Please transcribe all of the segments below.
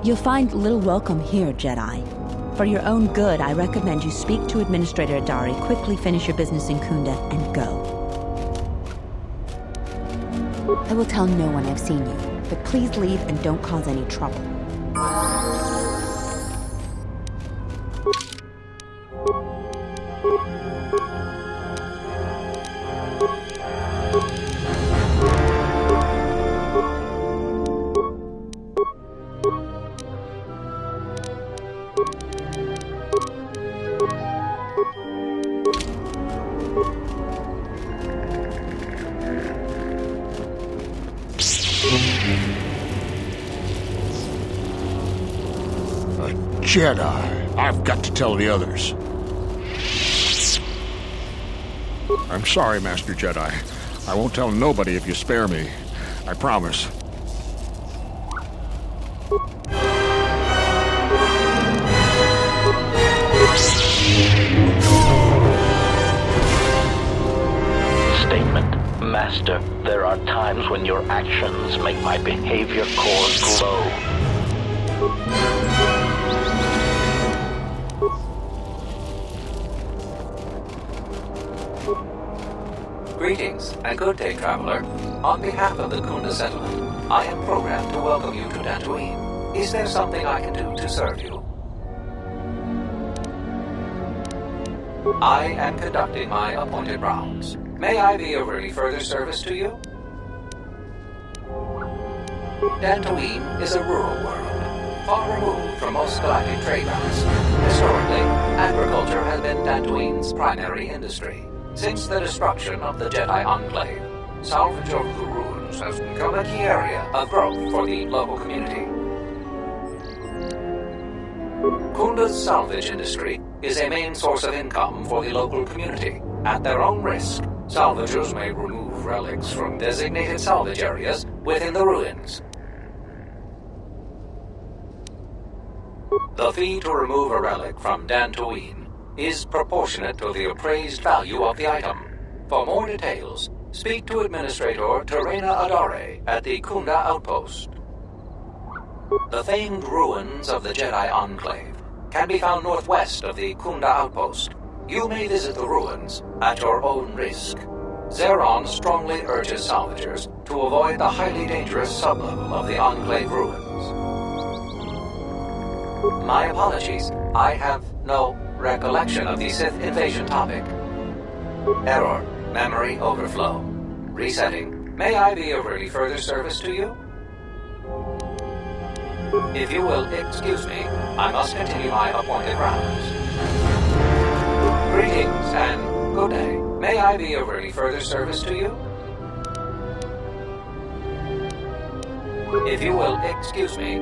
You'll find little welcome here, Jedi. For your own good, I recommend you speak to Administrator Adari, quickly finish your business in Kunda, and go. I will tell no one I've seen you, but please leave and don't cause any trouble. Jedi. I've got to tell the others. I'm sorry, Master Jedi. I won't tell nobody if you spare me. I promise. Statement. Master, there are times when your actions make my behavior core glow. Greetings, and good day, traveler. On behalf of the Kunda settlement, I am programmed to welcome you to Dantooine. Is there something I can do to serve you? I am conducting my appointed rounds. May I be of any further service to you? Dantooine is a rural world, far removed from most galactic trade routes. Historically, agriculture has been Dantooine's primary industry. Since the destruction of the Jedi Enclave, salvage of the ruins has become a key area of growth for the local community. Kunda's salvage industry is a main source of income for the local community. At their own risk, salvagers may remove relics from designated salvage areas within the ruins. The fee to remove a relic from Dantooine is proportionate to the appraised value of the item. For more details, speak to Administrator Terena Adare at the Kunda Outpost. The famed ruins of the Jedi Enclave can be found northwest of the Kunda Outpost. You may visit the ruins at your own risk. Zeron strongly urges salvagers to avoid the highly dangerous sublevel of the Enclave ruins. My apologies, I have no recollection of the Sith invasion topic. Error. Memory overflow. Resetting. May I be of any further service to you? If you will excuse me, I must continue my appointed rounds. Greetings and good day. May I be of any further service to you? If you will excuse me.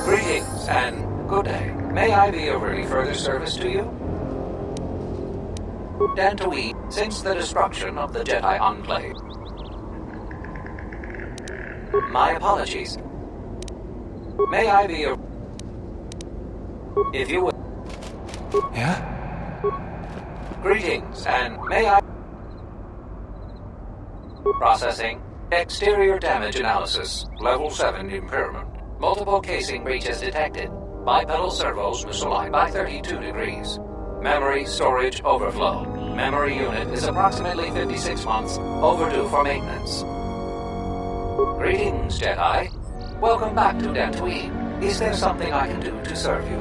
Greetings and good day. May I be of any further service to you? Dantooine, since the destruction of the Jedi Enclave. My apologies. May I be of... If you will... Yeah? Greetings and may I... Processing. Exterior damage analysis. Level 7 impairment. Multiple casing breaches detected. Bipedal servos misaligned by 32 degrees. Memory storage overflow. Memory unit is approximately 56 months overdue for maintenance. Greetings, Jedi. Welcome back to Dantooine. Is there something I can do to serve you?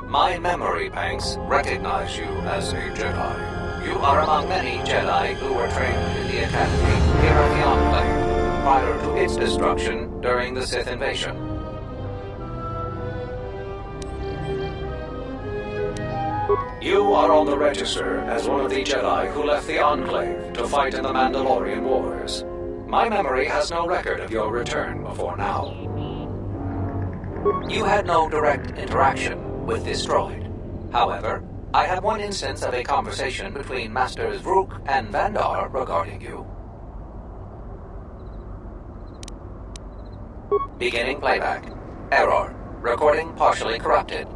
My memory banks recognize you as a Jedi. You are among many Jedi who were trained in the Academy here at the Enclave, prior to its destruction during the Sith invasion. You are on the register as one of the Jedi who left the Enclave to fight in the Mandalorian Wars. My memory has no record of your return before now. You had no direct interaction with this droid. However, I had one instance of a conversation between Masters Vrook and Vandar regarding you. Beginning playback. Error. Recording partially corrupted.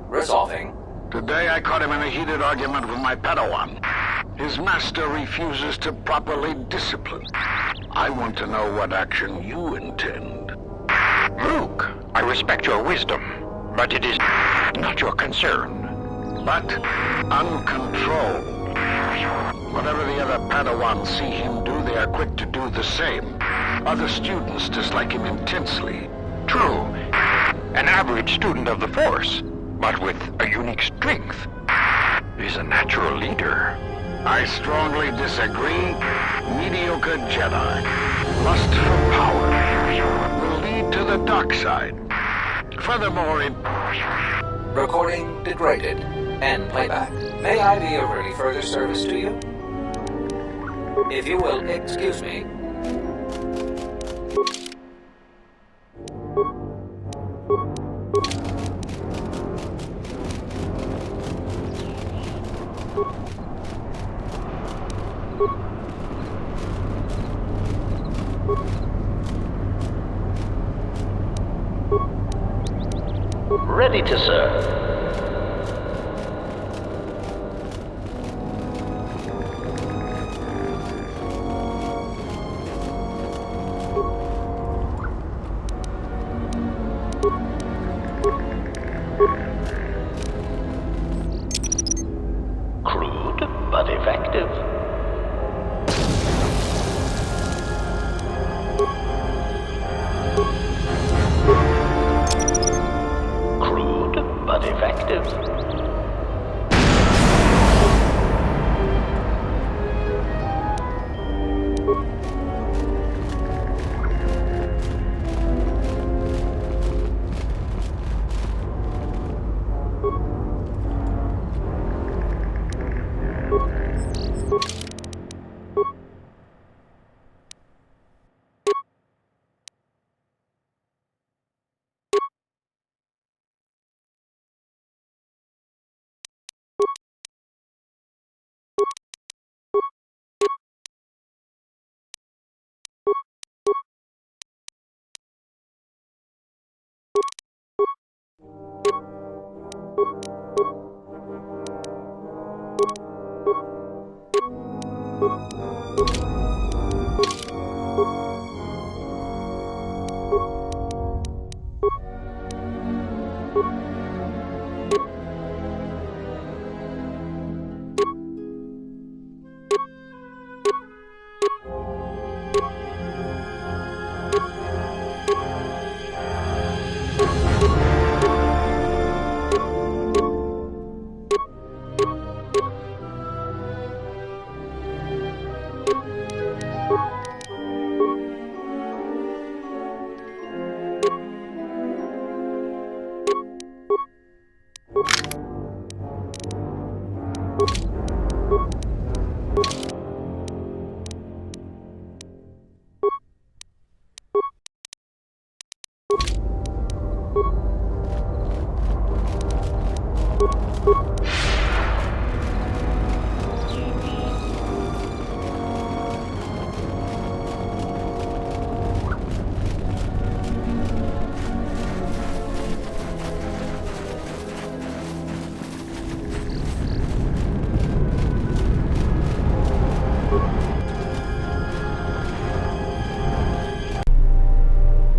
Resolving. Today I caught him in a heated argument with my Padawan. His master refuses to properly discipline. I want to know what action you intend. Vrook, I respect your wisdom, but it is not your concern. But uncontrolled. Whatever the other Padawans see him do, they are quick to do the same. Other students dislike him intensely. True, an average student of the Force, but with a unique strength, is a natural leader. I strongly disagree. Mediocre Jedi, lust for power, will lead to the dark side. Furthermore, it... Recording degraded. End playback. May I be of any further service to you? If you will excuse me. Ready to serve. Crude, but effective. Crude, but effective.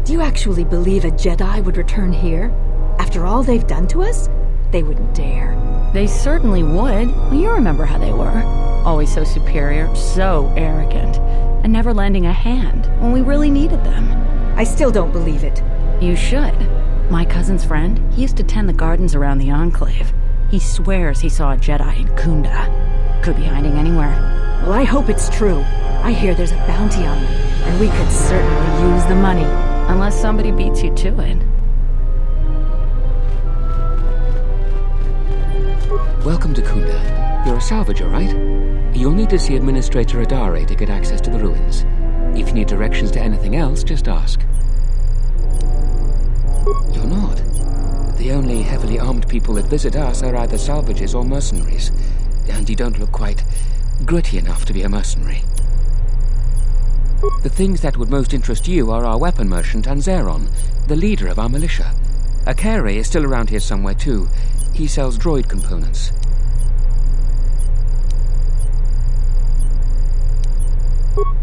Do you actually believe a Jedi would return here? After all they've done to us? They wouldn't dare. They certainly would. Well, you remember how they were. Always so superior, so arrogant, and never lending a hand when we really needed them. I still don't believe it. You should. My cousin's friend, he used to tend the gardens around the Enclave. He swears he saw a Jedi in Kunda. Could be hiding anywhere. Well, I hope it's true. I hear there's a bounty on them, and we could certainly use the money. Unless somebody beats you to it. Welcome to Kunda. You're a salvager, right? You'll need to see Administrator Adare to get access to the ruins. If you need directions to anything else, just ask. You're not. The only heavily armed people that visit us are either salvagers or mercenaries. And you don't look quite gritty enough to be a mercenary. The things that would most interest you are our weapon merchant Anzeron, the leader of our militia. Akere is still around here somewhere too. He sells droid components.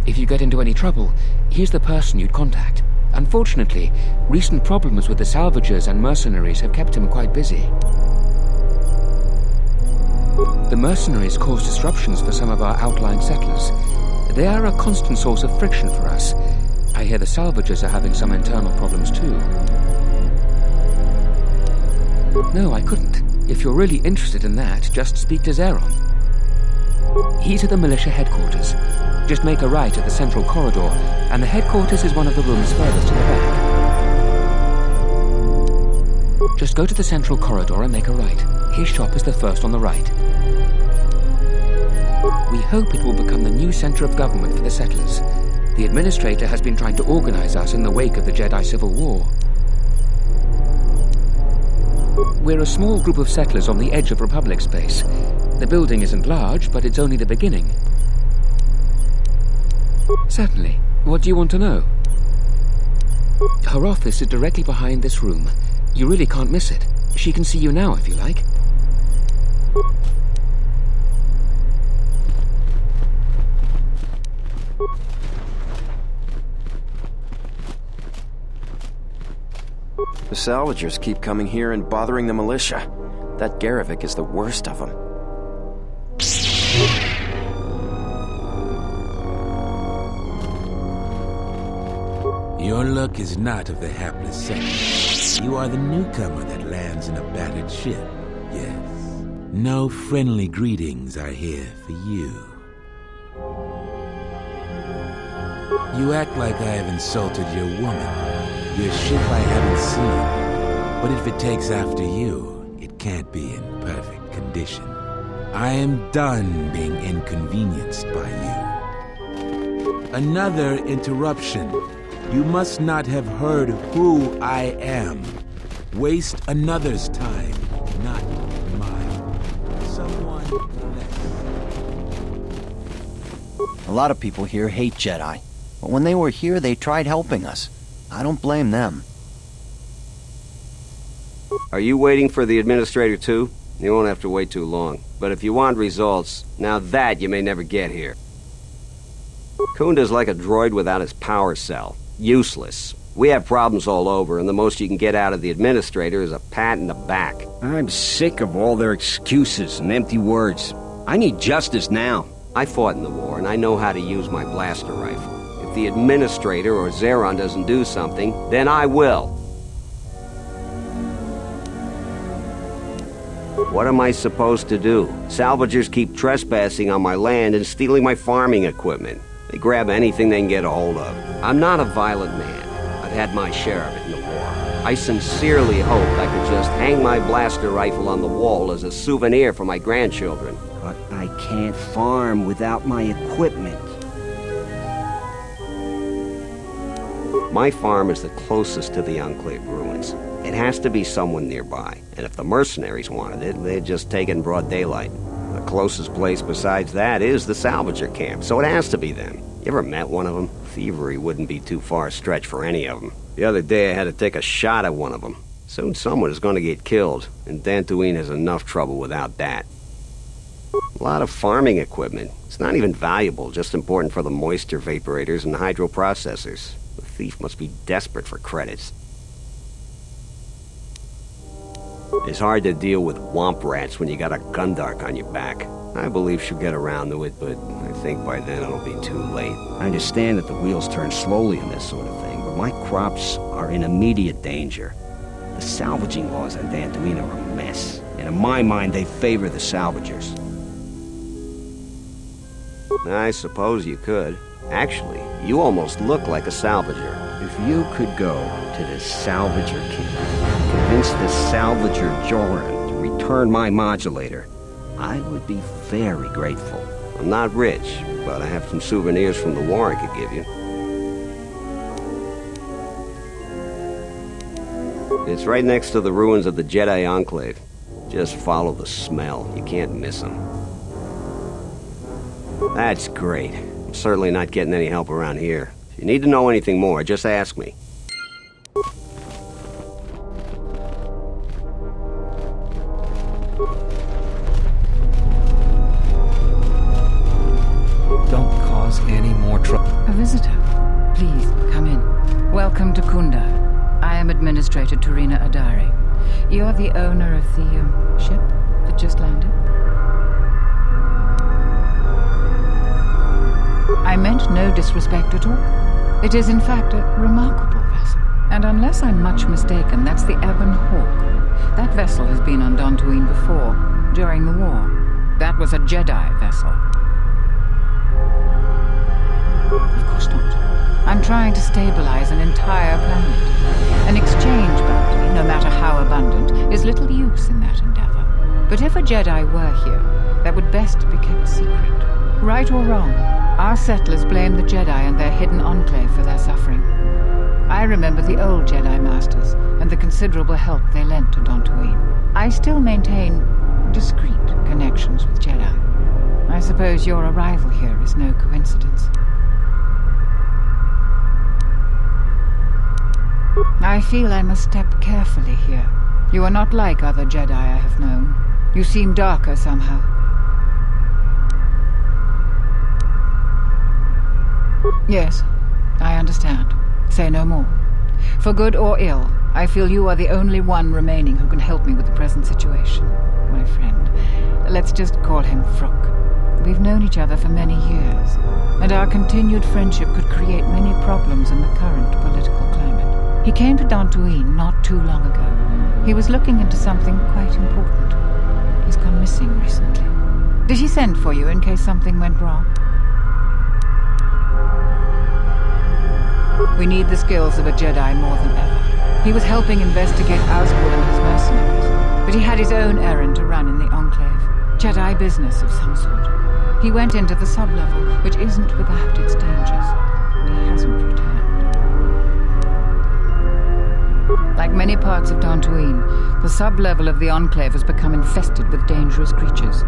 If you get into any trouble, he's the person you'd contact. Unfortunately, recent problems with the Salvagers and Mercenaries have kept him quite busy. The Mercenaries cause disruptions for some of our outlying settlers. They are a constant source of friction for us. I hear the Salvagers are having some internal problems too. No, I couldn't. If you're really interested in that, just speak to Zeron. He's at the militia headquarters. Just make a right at the central corridor, and the headquarters is one of the rooms furthest to the back. Just go to the central corridor and make a right. His shop is the first on the right. We hope it will become the new center of government for the settlers. The administrator has been trying to organize us in the wake of the Jedi Civil War. We're a small group of settlers on the edge of Republic space. The building isn't large, but it's only the beginning. Certainly. What do you want to know? Her office is directly behind this room. You really can't miss it. She can see you now if you like. The Salvagers keep coming here and bothering the militia. That Garevik is the worst of them. Your luck is not of the hapless sex. You are the newcomer that lands in a battered ship. Yes. No friendly greetings are here for you. You act like I have insulted your woman. Your ship I haven't seen. But if it takes after you, it can't be in perfect condition. I am done being inconvenienced by you. Another interruption. You must not have heard who I am. Waste another's time, not mine. Someone less. A lot of people here hate Jedi. But when they were here, they tried helping us. I don't blame them. Are you waiting for the administrator too? You won't have to wait too long. But if you want results, now that you may never get here. Kunda's like a droid without his power cell. Useless. We have problems all over, and the most you can get out of the administrator is a pat in the back. I'm sick of all their excuses and empty words. I need justice now. I fought in the war, and I know how to use my blaster rifle. If the administrator or Zeron doesn't do something, then I will. What am I supposed to do? Salvagers keep trespassing on my land and stealing my farming equipment. They grab anything they can get a hold of. I'm not a violent man. I've had my share of it in the war. I sincerely hoped I could just hang my blaster rifle on the wall as a souvenir for my grandchildren. But I can't farm without my equipment. My farm is the closest to the Enclave ruins. It has to be someone nearby. And if the mercenaries wanted it, they'd just take it in broad daylight. The closest place besides that is the Salvager camp, so it has to be them. You ever met one of them? Thievery wouldn't be too far a stretch for any of them. The other day I had to take a shot at one of them. Soon someone is going to get killed, and Dantooine has enough trouble without that. A lot of farming equipment. It's not even valuable, just important for the moisture vaporators and hydroprocessors. The thief must be desperate for credits. It's hard to deal with womp rats when you got a Gundark on your back. I believe she'll get around to it, but I think by then it'll be too late. I understand that the wheels turn slowly in this sort of thing, but my crops are in immediate danger. The salvaging laws on Dantooine are a mess, and in my mind they favor the Salvagers. I suppose you could. Actually, you almost look like a Salvager. If you could go to the Salvager camp, convince the Salvager Joran to return my modulator, I would be very grateful. I'm not rich, but I have some souvenirs from the war I could give you. It's right next to the ruins of the Jedi Enclave. Just follow the smell. You can't miss them. That's great. I'm certainly not getting any help around here. If you need to know anything more, just ask me. A visitor. Please, come in. Welcome to Kunda. I am Administrator Tarina Adari. You're the owner of the, ship that just landed? I meant no disrespect at all. It is in fact a remarkable vessel. And unless I'm much mistaken, that's the Ebon Hawk. That vessel has been on Dantooine before, during the war. That was a Jedi vessel. Of course not. I'm trying to stabilize an entire planet. An exchange bounty, no matter how abundant, is little use in that endeavor. But if a Jedi were here, that would best be kept secret. Right or wrong, our settlers blame the Jedi and their hidden enclave for their suffering. I remember the old Jedi Masters and the considerable help they lent to Dantooine. I still maintain discreet connections with Jedi. I suppose your arrival here is no coincidence. I feel I must step carefully here. You are not like other Jedi I have known. You seem darker somehow. Yes, I understand. Say no more. For good or ill, I feel you are the only one remaining who can help me with the present situation. My friend, let's just call him Vrook. We've known each other for many years, and our continued friendship could create many problems in the current political climate. He came to Dantooine not too long ago. He was looking into something quite important. He's gone missing recently. Did he send for you in case something went wrong? We need the skills of a Jedi more than ever. He was helping investigate Oswald and his mercenaries, but he had his own errand to run in the Enclave. Jedi business of some sort. He went into the sublevel, which isn't without its dangers, and he hasn't returned. Like many parts of Dantooine, the sublevel of the Enclave has become infested with dangerous creatures.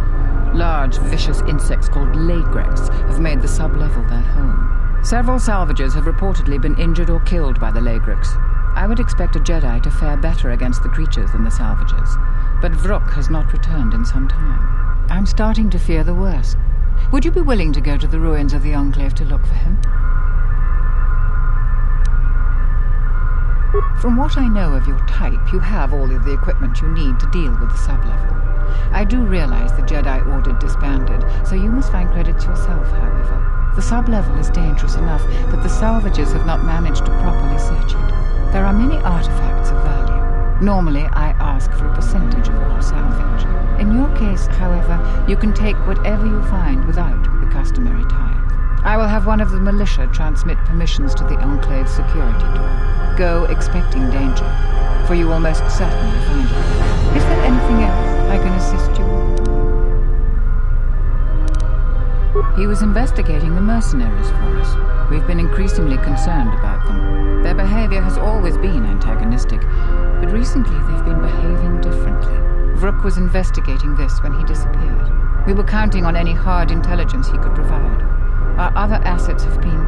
Large, vicious insects called Lagrex have made the sublevel their home. Several Salvagers have reportedly been injured or killed by the Lagrex. I would expect a Jedi to fare better against the creatures than the Salvagers, but Vrook has not returned in some time. I'm starting to fear the worst. Would you be willing to go to the ruins of the Enclave to look for him? From what I know of your type, you have all of the equipment you need to deal with the sublevel. I do realize the Jedi Order disbanded, so you must find credits yourself, however. The sublevel is dangerous enough that the Salvagers have not managed to properly search it. There are many artifacts of value. Normally, I ask for a percentage of all salvage. In your case, however, you can take whatever you find without the customary tithe. I will have one of the militia transmit permissions to the Enclave security door. Go expecting danger, for you will most certainly find it. Is there anything else I can assist you with? He was investigating the mercenaries for us. We've been increasingly concerned about them. Their behavior has always been antagonistic, but recently they've been behaving differently. Vrook was investigating this when he disappeared. We were counting on any hard intelligence he could provide. Our other assets have been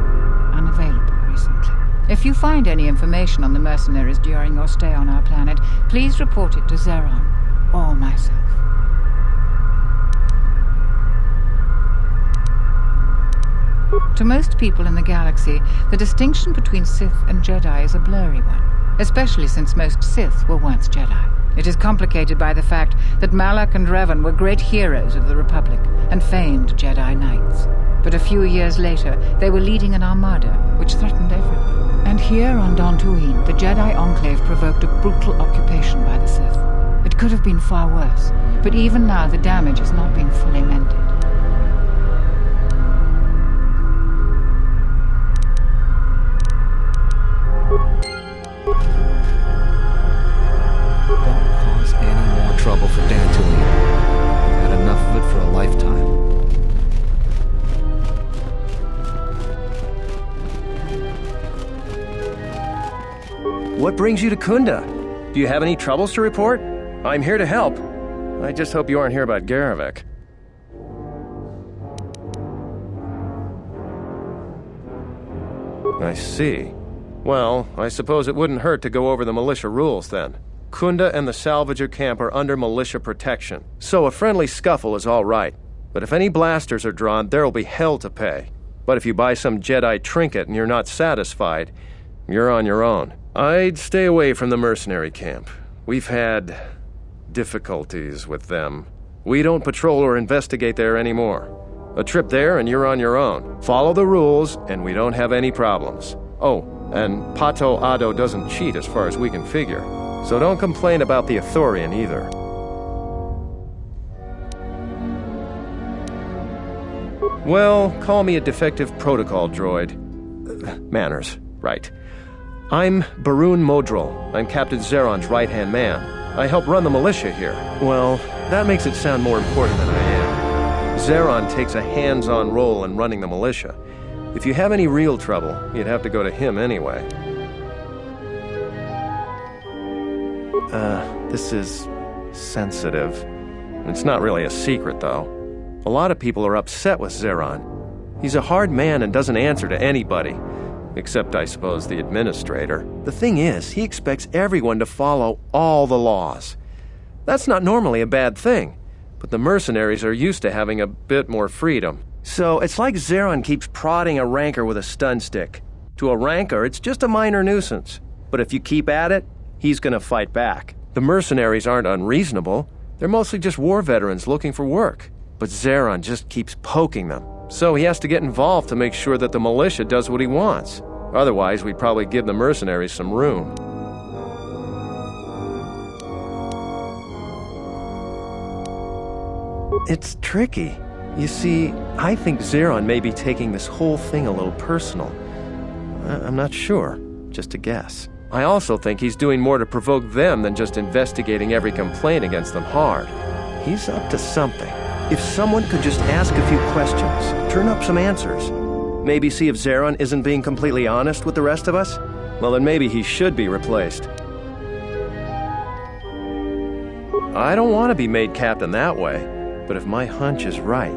unavailable recently. If you find any information on the mercenaries during your stay on our planet, please report it to Zeron or myself. To most people in the galaxy, the distinction between Sith and Jedi is a blurry one, especially since most Sith were once Jedi. It is complicated by the fact that Malak and Revan were great heroes of the Republic and famed Jedi Knights. But a few years later, they were leading an armada which threatened everyone. And here on Dantooine, the Jedi Enclave provoked a brutal occupation by the Sith. It could have been far worse, but even now the damage has not been fully mended. Don't cause any more trouble for Dantooine. We've had enough of it for a lifetime. What brings you to Kunda? Do you have any troubles to report? I'm here to help. I just hope you aren't here about Garevik. I see. Well, I suppose it wouldn't hurt to go over the militia rules then. Kunda and the Salvager camp are under militia protection, so a friendly scuffle is all right. But if any blasters are drawn, there'll be hell to pay. But if you buy some Jedi trinket and you're not satisfied, you're on your own. I'd stay away from the mercenary camp. We've had difficulties with them. We don't patrol or investigate there anymore. A trip there and you're on your own. Follow the rules and we don't have any problems. Oh, and Pato Ado doesn't cheat as far as we can figure. So don't complain about the Ithorian either. Well, call me a defective protocol droid. Manners, right. I'm Barun Modril. I'm Captain Zeron's right-hand man. I help run the militia here. Well, that makes it sound more important than I am. Zeron takes a hands-on role in running the militia. If you have any real trouble, you'd have to go to him anyway. This is sensitive. It's not really a secret, though. A lot of people are upset with Zeron. He's a hard man and doesn't answer to anybody. Except, I suppose, the administrator. The thing is, he expects everyone to follow all the laws. That's not normally a bad thing, but the mercenaries are used to having a bit more freedom. So it's like Zeron keeps prodding a rancor with a stun stick. To a rancor, it's just a minor nuisance. But if you keep at it, he's gonna fight back. The mercenaries aren't unreasonable. They're mostly just war veterans looking for work. But Zeron just keeps poking them. So he has to get involved to make sure that the militia does what he wants. Otherwise, we'd probably give the mercenaries some room. It's tricky. You see, I think Zeron may be taking this whole thing a little personal. I'm not sure. Just a guess. I also think he's doing more to provoke them than just investigating every complaint against them hard. He's up to something. If someone could just ask a few questions, turn up some answers, maybe see if Zeron isn't being completely honest with the rest of us, well then maybe he should be replaced. I don't want to be made captain that way, but if my hunch is right,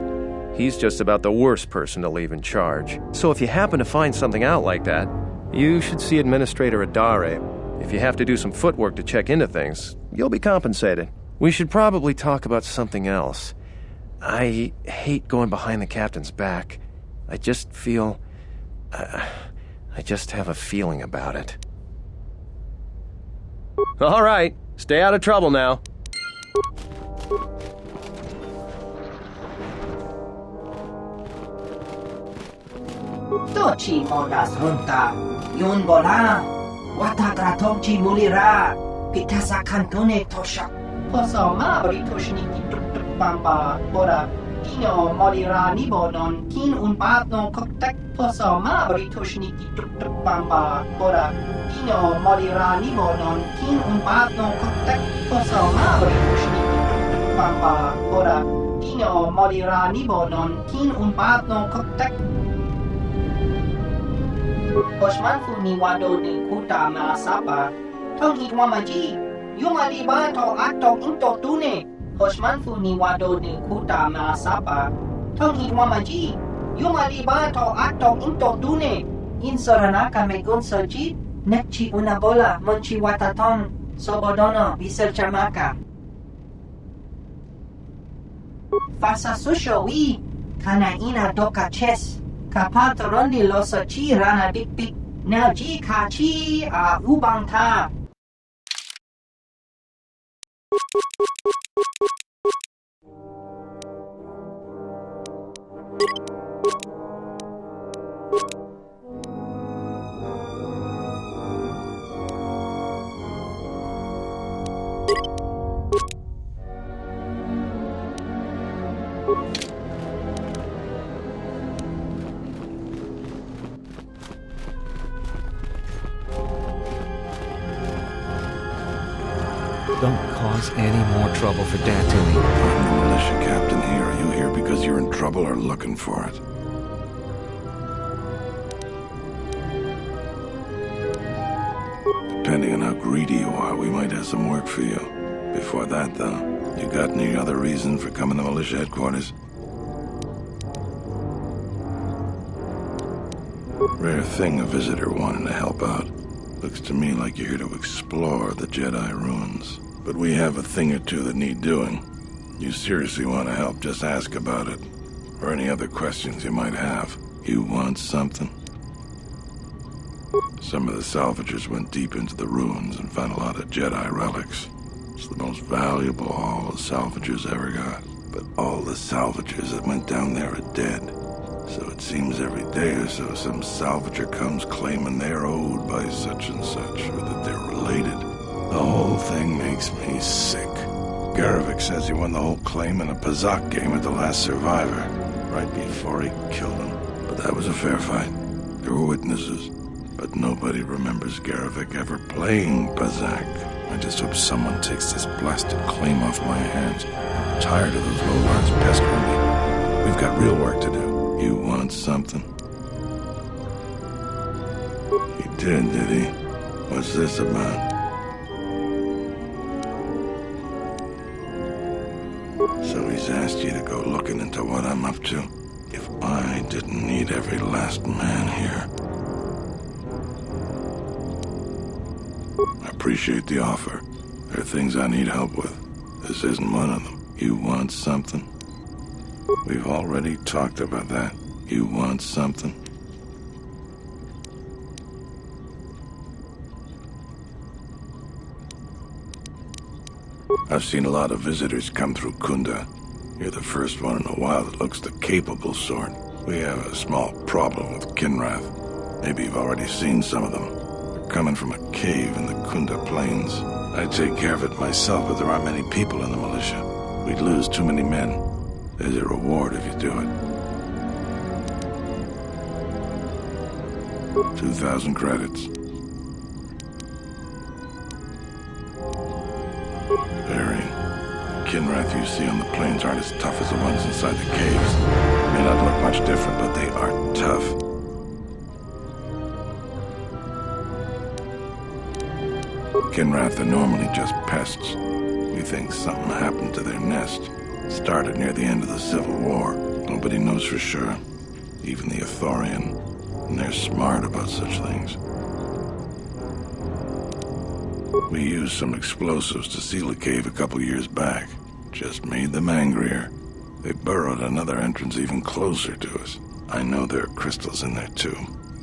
he's just about the worst person to leave in charge. So if you happen to find something out like that, you should see Administrator Adare. If you have to do some footwork to check into things, you'll be compensated. We should probably talk about something else. I hate going behind the captain's back. I just feel... I just have a feeling about it. All right, stay out of trouble now. Tochi modas hunta, yun bola, watatratomchi mulira, pitasa cantone toshak, posoma britoshniki pampa, bora, kino morira nibonon, kin un patno koktek, posoma britoshniki pampa, bora, kino morira nibonon, kin un patno koktek, posoma britoshniki pampa, bora, kino morira nibonon, kin un patno koktek. Osmanfu ni wado ni kuta maasapa. Tong hitwamaji. Yumaliba to ato into tune. Osmanfu ni wado ni kuta maasapa. Tong hitwamaji. Yumaliba to ato into tune. Insoranaka megunsoji. Nekchi unabola monchi wataton. Sobodono biserchamaka. Fasa susho wi. Kanaina doka ches. Kapat rondi losa chi rana dik pik. Now ji ka chi a ubang ta. Don't cause any more trouble for Dantooine. I'm the militia captain here. Are you here because you're in trouble or looking for it? Depending on how greedy you are, we might have some work for you. Before that, though, you got any other reason for coming to militia headquarters? Rare thing, a visitor wanting to help out. Looks to me like you're here to explore the Jedi ruins. But we have a thing or two that need doing. You seriously want to help, just ask about it. Or any other questions you might have. You want something? Some of the salvagers went deep into the ruins and found a lot of Jedi relics. It's the most valuable haul the salvagers ever got. But all the salvagers that went down there are dead. So it seems every day or so some salvager comes claiming they're owed by such and such, or that they're related. The whole thing makes me sick. Garevik says he won the whole claim in a Pazak game at the last survivor, right before he killed him. But that was a fair fight. There were witnesses. But nobody remembers Garevik ever playing Pazak. I just hope someone takes this blasted claim off my hands. I'm tired of those lowlives pestering me. We've got real work to do. You want something? He did he? What's this about? So he's asked you to go looking into what I'm up to. If I didn't need every last man here. I appreciate the offer. There are things I need help with. This isn't one of them. You want something? We've already talked about that. You want something? I've seen a lot of visitors come through Kunda. You're the first one in a while that looks the capable sort. We have a small problem with Kinrath. Maybe you've already seen some of them. They're coming from a cave in the Kunda Plains. I'd take care of it myself, but there aren't many people in the militia. We'd lose too many men. There's a reward if you do it. 2,000 credits. Very. Kinrath you see on the plains aren't as tough as the ones inside the caves. May not look much different, but they are tough. Kinrath are normally just pests. We think something happened to their nest. Started near the end of the Civil War. Nobody knows for sure. Even the Ithorian. And they're smart about such things. We used some explosives to seal a cave a couple years back. Just made them angrier. They burrowed another entrance even closer to us. I know there are crystals in there too.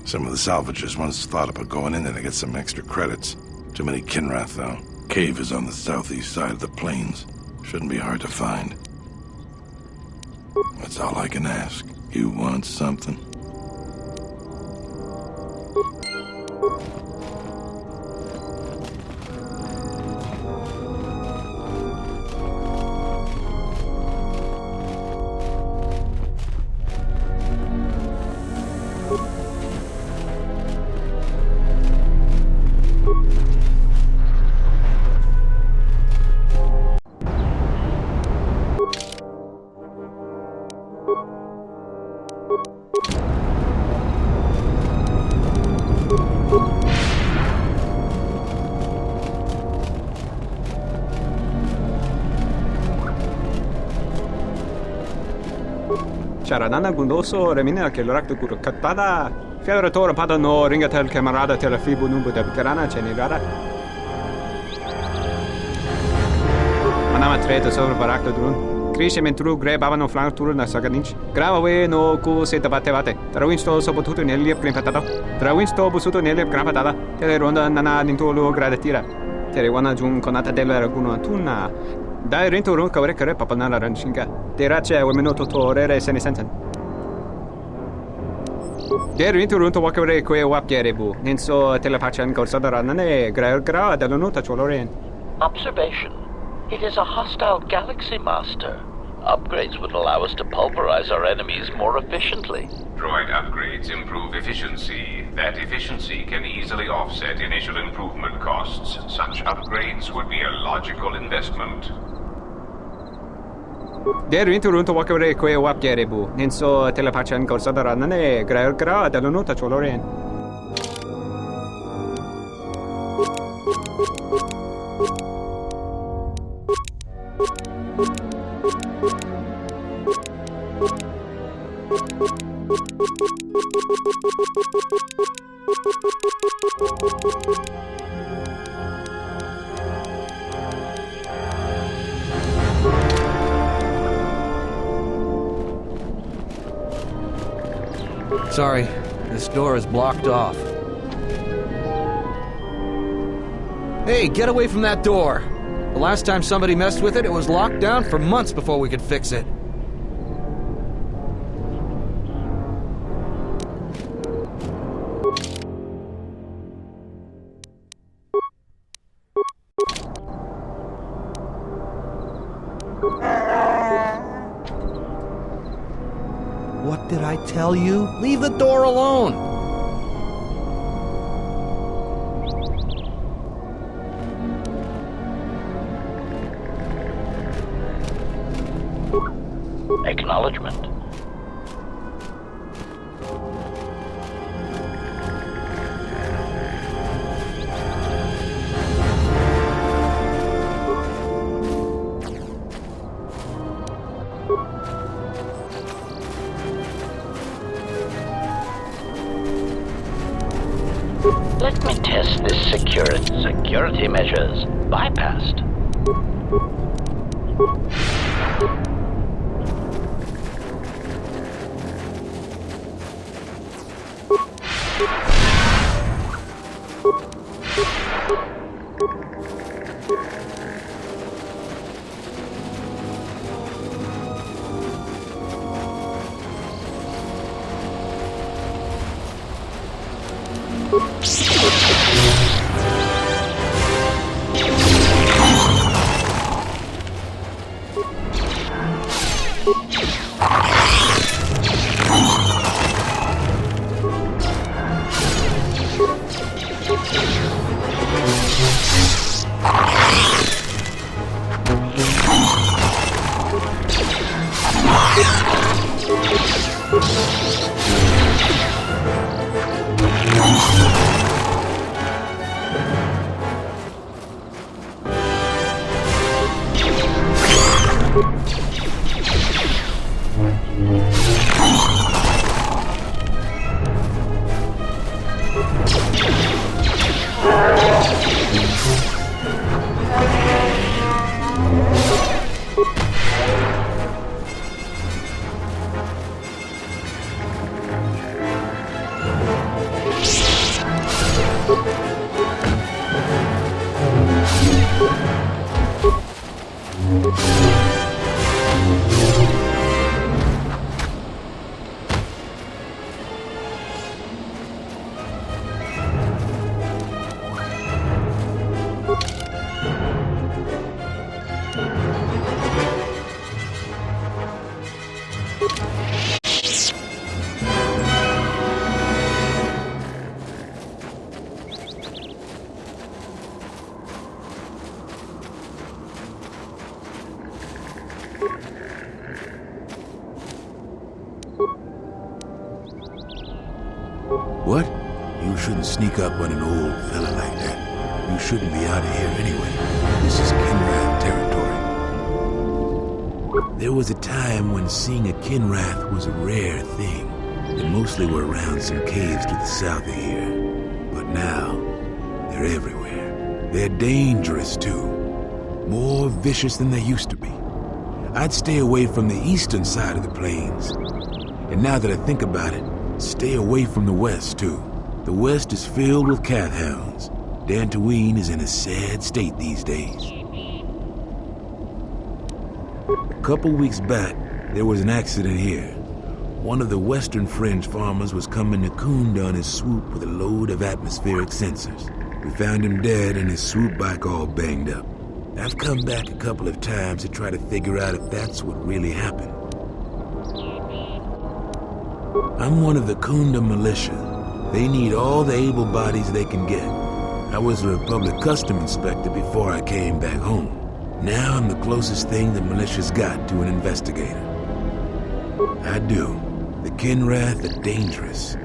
Some of the salvagers once thought about going in there to get some extra credits. Too many Kinrath though. Cave is on the southeast side of the plains. Shouldn't be hard to find. That's all I can ask. You want something? Charanana gundoso remina che l'orakto guru katpada. Fiadra tora pada no ringatel camarada tela fibu numbu da bikarana cenirara. Manama treta sobre barakto drun. Krishe mentru gre babano flang turun na sagadinch. Grava we no ku se tabate. Trawinsto sopotuto neliep grimpatado. Trawinsto busuto neliep grimpatado. Tele ronda nana nintolo gradatira. Tere wana jun konata della raguno tunna. Dai rinto ron kawre kare papanala ranshinga. Terace wemenoto torere sene senten. Der rinto ron to wakare kwe wapgerebu. Ninso telepachan gorsada nane gra dalonota choloren. Observation. It is a hostile galaxy master. Upgrades would allow us to pulverize our enemies more efficiently. Droid upgrades improve efficiency. That efficiency can easily offset initial improvement costs. Such upgrades would be a logical investment. Der rinto ron to wakare kwe wapgerebu. Ninso telepachan gorsada nane gra dalonota choloren. Sorry, this door is blocked off. Hey, get away from that door! The last time somebody messed with it, it was locked down for months before we could fix it. What did I tell you? Leave the door alone! Acknowledgement. Let me test this security measures. Bypassed. What? You shouldn't sneak up on an old fella like that. You shouldn't be out of here anyway. This is Kinrath territory. There was a time when seeing a Kinrath was a rare thing. They mostly were around some caves to the south of here. But now, they're everywhere. They're dangerous too. More vicious than they used to be. I'd stay away from the eastern side of the plains. And now that I think about it, stay away from the west, too. The west is filled with Kath Hounds. Dantooine is in a sad state these days. A couple weeks back, there was an accident here. One of the western fringe farmers was coming to Kunda on his swoop with a load of atmospheric sensors. We found him dead and his swoop bike all banged up. I've come back a couple of times to try to figure out if that's what really happened. I'm one of the Kunda militia. They need all the able bodies they can get. I was a Republic custom inspector before I came back home. Now I'm the closest thing the militia's got to an investigator. I do. The Kinrath are dangerous.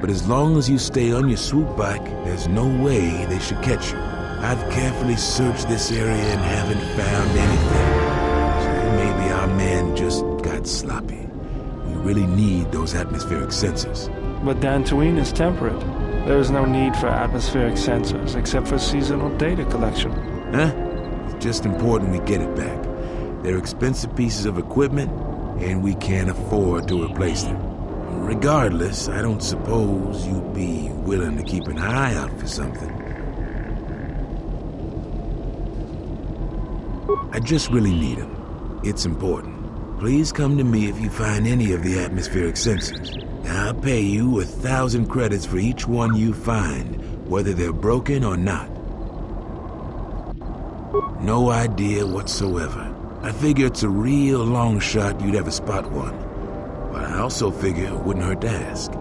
But as long as you stay on your swoop bike, there's no way they should catch you. I've carefully searched this area and haven't found anything. So maybe our men just got sloppy. We really need those atmospheric sensors. But Dantooine is temperate. There is no need for atmospheric sensors except for seasonal data collection. Huh? It's just important we get it back. They're expensive pieces of equipment, and we can't afford to replace them. Regardless, I don't suppose you'd be willing to keep an eye out for something. I just really need them. It's important. Please come to me if you find any of the atmospheric sensors. I'll pay you 1,000 credits for each one you find, whether they're broken or not. No idea whatsoever. I figure it's a real long shot you'd ever spot one. But I also figure it wouldn't hurt to ask.